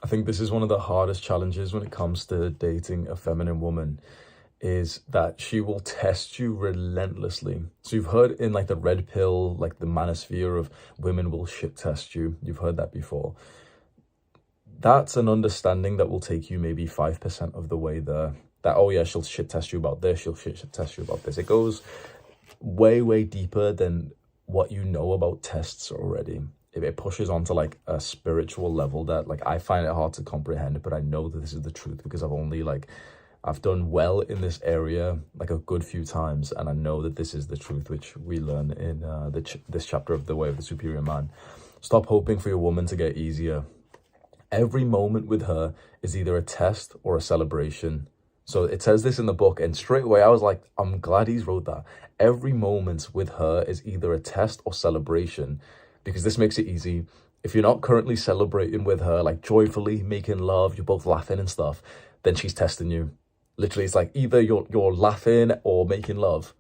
I think this is one of the hardest challenges when it comes to dating a feminine woman, is that she will test you relentlessly. So you've heard in like the red pill, like the manosphere of women will shit test you. You've heard that before. That's an understanding that will take you maybe 5% of the way there. That, oh yeah, she'll shit test you about this, she'll shit test you about this. It goes way, way deeper than what you know about tests already. It pushes onto like a spiritual level that like I find it hard to comprehend, but I know that this is the truth because I've done well in this area like a good few times, and I know that this is the truth, which we learn in this chapter of The Way of the Superior Man. Stop hoping for your woman to get easier. Every moment with her is either a test or a celebration. So it says this in the book, and straight away I was like, I'm glad he's wrote that. Every moment with her is either a test or celebration, because this makes it easy. If you're not currently celebrating with her, like joyfully making love, you're both laughing and stuff, then she's testing you. Literally, it's like either you're laughing or making love,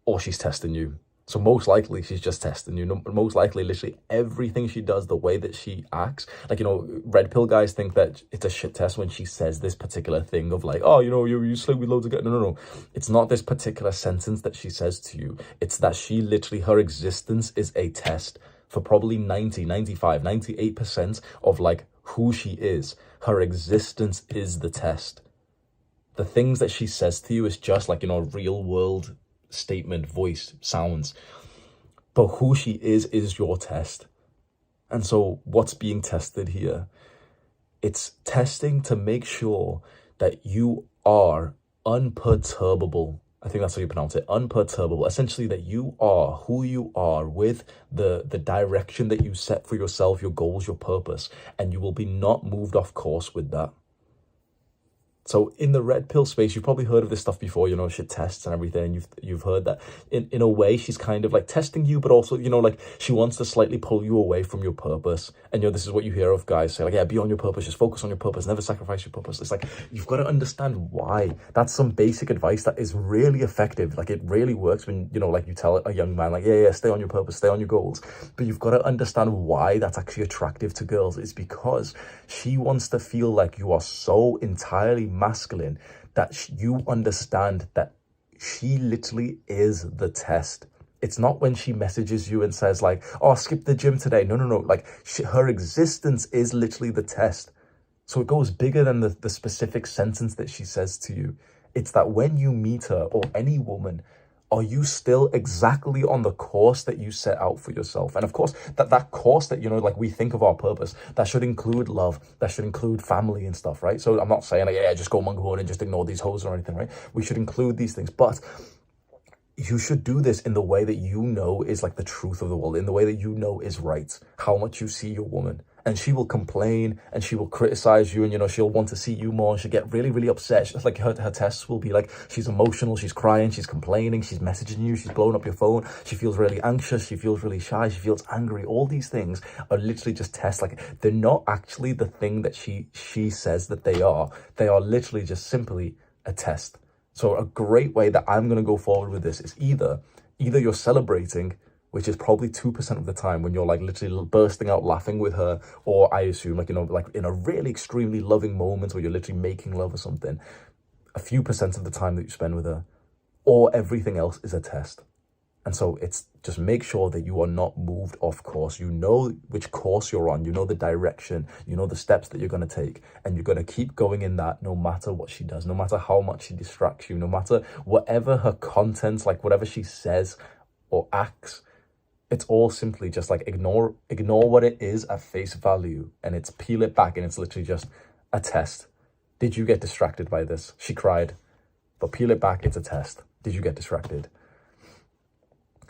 or she's testing you. So most likely she's just testing you. Most likely, literally everything she does, the way that she acts, like, red pill guys think that it's a shit test when she says this particular thing of like, oh, you sleep with loads of guys. No. It's not this particular sentence that she says to you. It's that she literally, her existence is a test for probably 90, 95, 98% of like who she is. Her existence is the test. The things that she says to you is just like, real world statement, voice, sounds. But who she is your test. And so what's being tested here? It's testing to make sure that you are unperturbable. I think that's how you pronounce it, unperturbable. Essentially that you are who you are with the direction that you set for yourself, your goals, your purpose, and you will be not moved off course with that. So in the red pill space, you've probably heard of this stuff before, shit tests and everything. And you've heard that in a way, she's kind of like testing you, but also, like she wants to slightly pull you away from your purpose. And, this is what you hear of guys say, like, yeah, be on your purpose, just focus on your purpose, never sacrifice your purpose. It's like, you've got to understand why. That's some basic advice that is really effective. Like it really works when, like you tell a young man, like, yeah, stay on your purpose, stay on your goals. But you've got to understand why that's actually attractive to girls. It's because she wants to feel like you are so entirely masculine that you understand that she literally is the test. It's not when she messages you and says like, oh, skip the gym today. No. Like her existence is literally the test. So it goes bigger than the specific sentence that she says to you. It's that when you meet her, or any woman, are you still exactly on the course that you set out for yourself? And of course, that course that, like we think of our purpose, that should include love, that should include family and stuff, right? So I'm not saying like, yeah, just go monk and just ignore these hoes or anything, right? We should include these things, but you should do this in the way that is like the truth of the world, in the way that is right, how much you see your woman. And she will complain and she will criticize you, and she'll want to see you more. She'll get really, really upset. She's like her tests will be like she's emotional, she's crying, she's complaining, she's messaging you, she's blowing up your phone, she feels really anxious, she feels really shy, she feels angry. All these things are literally just tests. Like they're not actually the thing that she says that they are. They are literally just simply a test. So a great way that I'm going to go forward with this is either you're celebrating, which is probably 2% of the time when you're like literally bursting out laughing with her, or I assume like, like in a really extremely loving moment where you're literally making love or something, a few percent of the time that you spend with her, or everything else is a test. And so it's just make sure that you are not moved off course. You know which course you're on, the direction, the steps that you're going to take, and you're going to keep going in that no matter what she does, no matter how much she distracts you, no matter whatever her content, like whatever she says or acts. It's all simply just like ignore what it is at face value, and it's peel it back, and it's literally just a test. Did you get distracted by this? She cried. But peel it back, it's a test. Did you get distracted?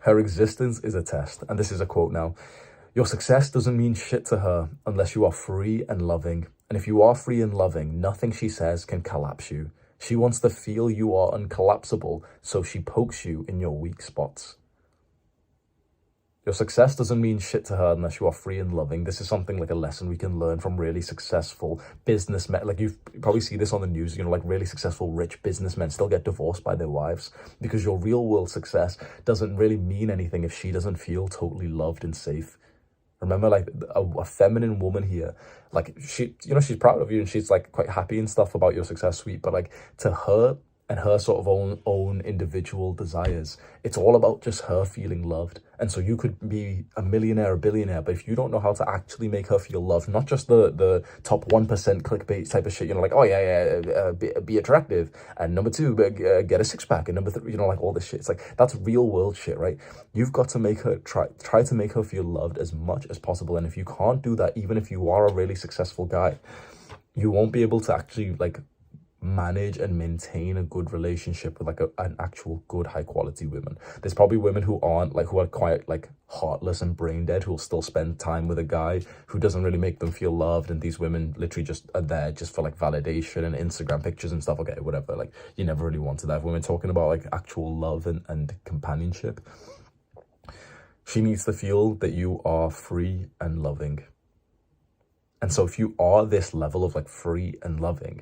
Her existence is a test. And this is a quote now. Your success doesn't mean shit to her unless you are free and loving. And if you are free and loving, nothing she says can collapse you. She wants to feel you are uncollapsible, so she pokes you in your weak spots. Your success doesn't mean shit to her unless you are free and loving. This is something like a lesson we can learn from really successful businessmen. Like you probably see this on the news, like really successful rich businessmen still get divorced by their wives, because your real world success doesn't really mean anything if she doesn't feel totally loved and safe. Remember, like a feminine woman here, like she's proud of you and she's like quite happy and stuff about your success, sweet. But like to her and her sort of own individual desires, it's all about just her feeling loved. And so you could be a millionaire, a billionaire, but if you don't know how to actually make her feel loved, not just the top 1% clickbait type of shit, like, oh yeah, be attractive, and number two, get a six-pack, and number three, like all this shit. It's like, that's real world shit, right? You've got to make her try to make her feel loved as much as possible. And if you can't do that, even if you are a really successful guy, you won't be able to actually like manage and maintain a good relationship with like an actual good high quality woman. There's probably women who are quite like heartless and brain dead, who will still spend time with a guy who doesn't really make them feel loved, and these women literally just are there just for like validation and Instagram pictures and stuff. Okay, whatever, like you never really wanted that. Women talking about like actual love and companionship, she needs to feel that you are free and loving. And so if you are this level of like free and loving,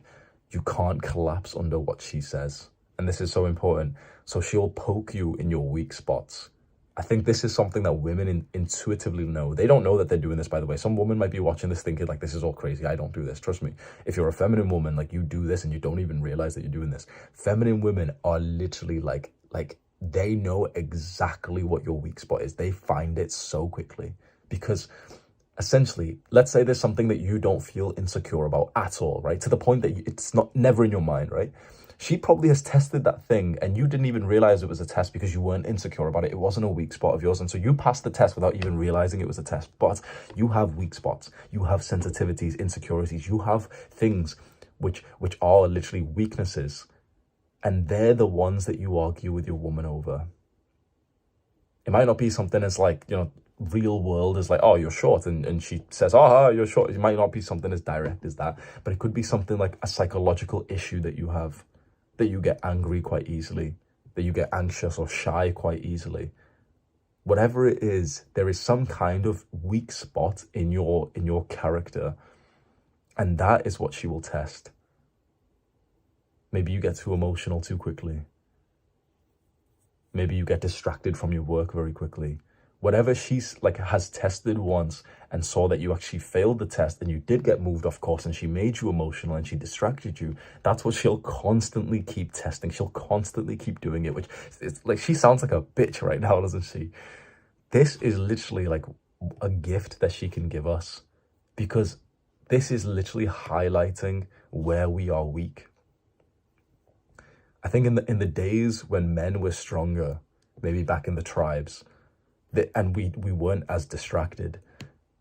you can't collapse under what she says. And this is so important. So she'll poke you in your weak spots. I think this is something that women intuitively know. They don't know that they're doing this, by the way. Some woman might be watching this thinking like, this is all crazy. I don't do this. Trust me. If you're a feminine woman, like you do this and you don't even realize that you're doing this. Feminine women are literally like they know exactly what your weak spot is. They find it so quickly because essentially, let's say there's something that you don't feel insecure about at all, right? To the point that it's never in your mind, right? She probably has tested that thing and you didn't even realize it was a test because you weren't insecure about it. It wasn't a weak spot of yours. And so you passed the test without even realizing it was a test. But you have weak spots. You have sensitivities, insecurities. You have things which are literally weaknesses. And they're the ones that you argue with your woman over. It might not be something as like, real world is like, oh, you're short, and she says, oh, you're short. It might not be something as direct as that, but it could be something like a psychological issue that you have, that you get angry quite easily, that you get anxious or shy quite easily. Whatever it is, there is some kind of weak spot in your character, and that is what she will test. Maybe you get too emotional too quickly. Maybe you get distracted from your work very quickly. Whatever she's like has tested once and saw that you actually failed the test and you did get moved off course and she made you emotional and she distracted you, that's what she'll constantly keep testing. She'll constantly keep doing it, which is like, she sounds like a bitch right now, doesn't she? This is literally like a gift that she can give us, because this is literally highlighting where we are weak. I think in the days when men were stronger, maybe back in the tribes, and we weren't as distracted,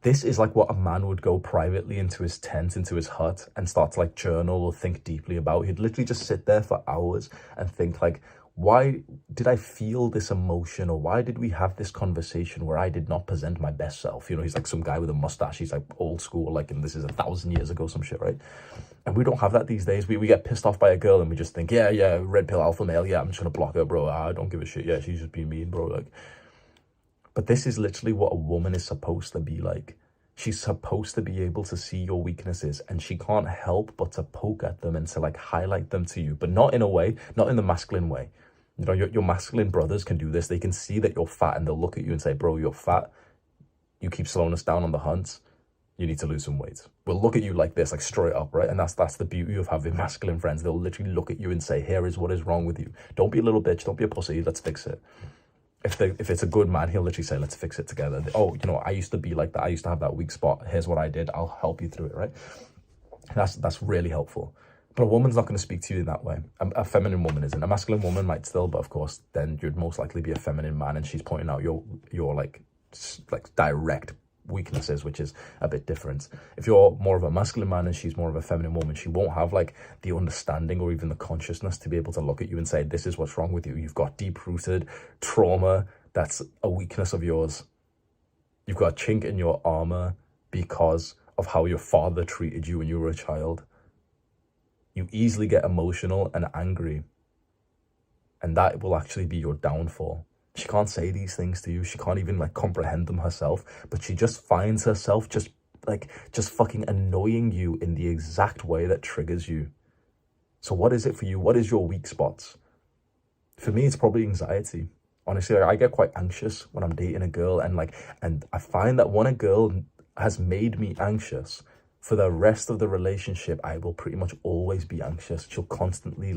this is like what a man would go privately into his tent, into his hut, and start to like journal or think deeply about. He'd literally just sit there for hours and think like, why did I feel this emotion, or why did we have this conversation where I did not present my best self? He's like some guy with a mustache. He's like old school, like, and this is 1,000 years ago, some shit, right? And we don't have that these days. We get pissed off by a girl and we just think, yeah, red pill alpha male. Yeah, I'm just gonna block her, bro. I don't give a shit. Yeah, she's just being mean, bro. Like, but this is literally what a woman is supposed to be like. She's supposed to be able to see your weaknesses, and she can't help but to poke at them and to like highlight them to you, but not in the masculine way. Your masculine brothers can do this. They can see that you're fat and they'll look at you and say, bro, you're fat. You keep slowing us down on the hunts. You need to lose some weight. We'll look at you like this, like straight up, right? And that's the beauty of having masculine friends. They'll literally look at you and say, here is what is wrong with you. Don't be a little bitch. Don't be a pussy. Let's fix it. If it's a good man, he'll literally say, let's fix it together. Oh, I used to be like that. I used to have that weak spot. Here's what I did. I'll help you through it, right? And that's really helpful. But a woman's not going to speak to you in that way. A feminine woman isn't. A masculine woman might still, but of course, then you'd most likely be a feminine man, and she's pointing out your like direct weaknesses, which is a bit different. If you're more of a masculine man and she's more of a feminine woman, she won't have like the understanding or even the consciousness to be able to look at you and say, this is what's wrong with you. You've got deep-rooted trauma. That's a weakness of yours. You've got a chink in your armor because of how your father treated you when you were a child. You easily get emotional and angry, and that will actually be your downfall. She can't say these things to you. She can't even like comprehend them herself, but she just finds herself just fucking annoying you in the exact way that triggers you. So what is it for you? What is your weak spots? For me, it's probably anxiety. Honestly, like, I get quite anxious when I'm dating a girl, and I find that when a girl has made me anxious, for the rest of the relationship, I will pretty much always be anxious. She'll constantly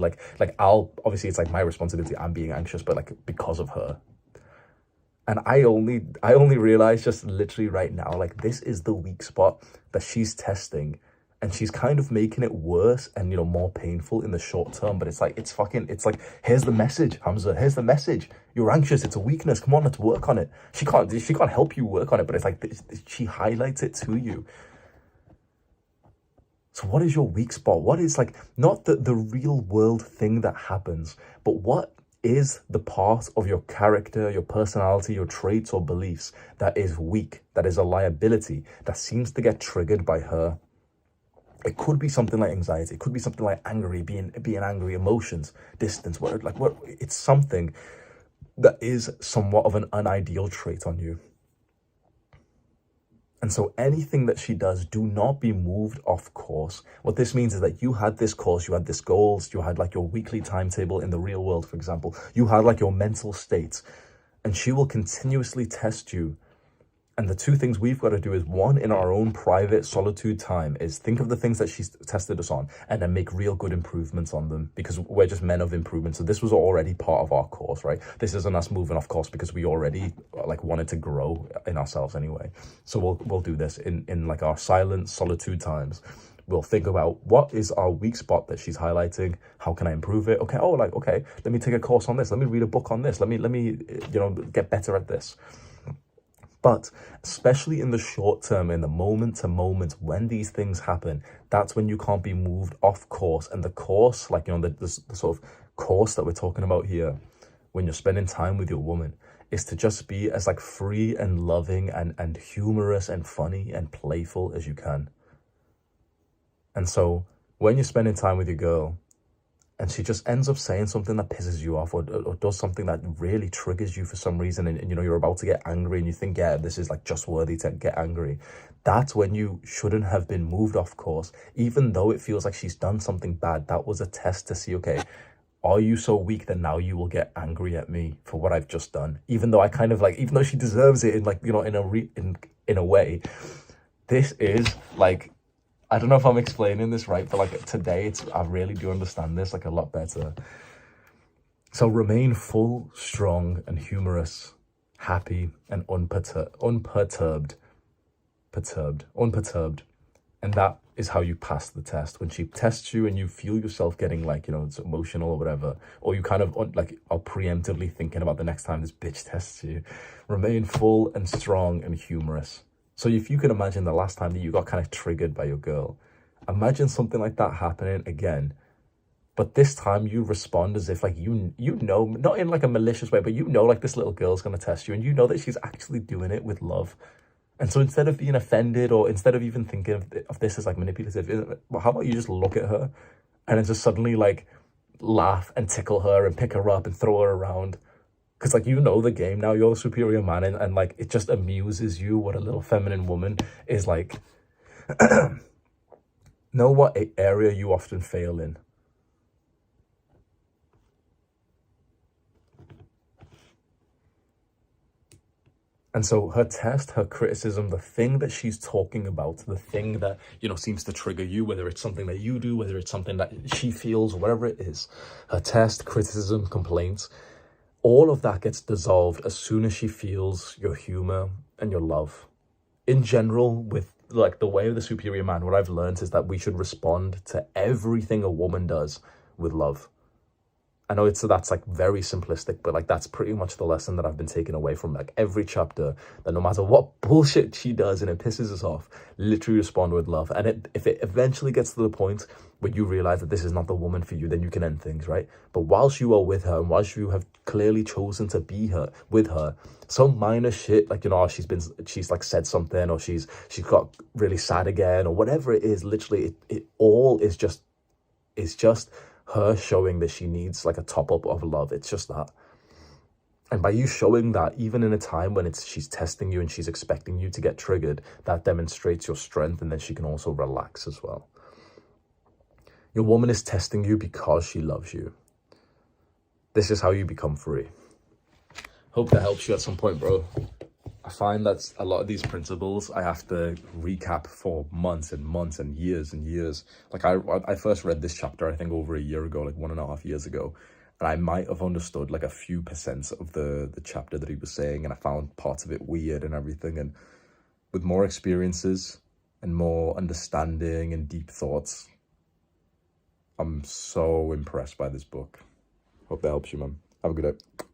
I'll obviously it's like my responsibility. I'm being anxious, but like because of her. And I only realized just literally right now, like this is the weak spot that she's testing. And she's kind of making it worse and, more painful in the short term. But it's like, here's the message, Hamza. Here's the message. You're anxious. It's a weakness. Come on, let's work on it. She can't help you work on it, but it's like she highlights it to you. So what is your weak spot? What is like not the real world thing that happens, but what is the part of your character, your personality, your traits or beliefs that is weak, that is a liability, that seems to get triggered by her? It could be something like anxiety. It could be something like being angry, emotions, distance. What it's something that is somewhat of an unideal trait on you. And so anything that she does, do not be moved off course. What this means is that you had this course, you had this goals, you had like your weekly timetable in the real world, for example. You had like your mental states, and she will continuously test you. And the two things we've got to do is, one, in our own private solitude time, is think of the things that she's tested us on and then make real good improvements on them, because we're just men of improvement. So this was already part of our course, right? This isn't us moving off course because we already like wanted to grow in ourselves anyway. So we'll do this in like our silent solitude times. We'll think about what is our weak spot that she's highlighting. How can I improve it? Okay, let me take a course on this. Let me read a book on this. Let me get better at this. But especially in the short term, in the moment to moment, when these things happen, that's when you can't be moved off course. And the course, the sort of course that we're talking about here, when you're spending time with your woman, is to just be as like free and loving and humorous and funny and playful as you can. And so when you're spending time with your girl, and she just ends up saying something that pisses you off, or does something that really triggers you for some reason, and you're about to get angry, and you think, yeah, this is like just worthy to get angry. That's when you shouldn't have been moved off course. Even though it feels like she's done something bad, that was a test to see, okay, are you so weak that now you will get angry at me for what I've just done? Even though even though she deserves it in a way, this is like, I don't know if I'm explaining this right, but like today, I really do understand this like a lot better. So remain full, strong, and humorous, happy, and unperturbed. And that is how you pass the test. When she tests you and you feel yourself getting it's emotional or whatever, or you kind of are preemptively thinking about the next time this bitch tests you, remain full and strong and humorous. So if you can imagine the last time that you got kind of triggered by your girl, imagine something like that happening again. But this time you respond as if not in like a malicious way, but like this little girl's going to test you, and that she's actually doing it with love. And so instead of being offended, or instead of even thinking of this as like manipulative, how about you just look at her and then just suddenly like laugh and tickle her and pick her up and throw her around? Because the game now, you're the superior man, and like it just amuses you what a little feminine woman is like. Know what area you often fail in. And so her test, her criticism, the thing that she's talking about, the thing that, seems to trigger you, whether it's something that you do, whether it's something that she feels, whatever it is, her test, criticism, complaints, all of that gets dissolved as soon as she feels your humor and your love. In general, with like the way of the superior man, what I've learned is that we should respond to everything a woman does with love. I know that's like very simplistic, but like that's pretty much the lesson that I've been taking away from like every chapter, that no matter what bullshit she does and it pisses us off, literally respond with love. And if it eventually gets to the point where you realize that this is not the woman for you, then you can end things, right? But whilst you are with her, and whilst you have clearly chosen to be with her, some minor shit, like, she's like said something, or she's got really sad again, or whatever it is, literally it all is just her showing that she needs like a top up of love. It's just that. And by you showing that, even in a time when she's testing you and she's expecting you to get triggered, that demonstrates your strength, and then she can also relax as well. Your woman is testing you because she loves you. This is how you become free. Hope that helps you at some point, bro. I find that a lot of these principles I have to recap for months and months and years. Like I first read this chapter, I think over a year ago, like 1.5 years ago. And I might have understood like a few percent of the chapter that he was saying. And I found parts of it weird and everything. And with more experiences and more understanding and deep thoughts, I'm so impressed by this book. Hope that helps you, man. Have a good day.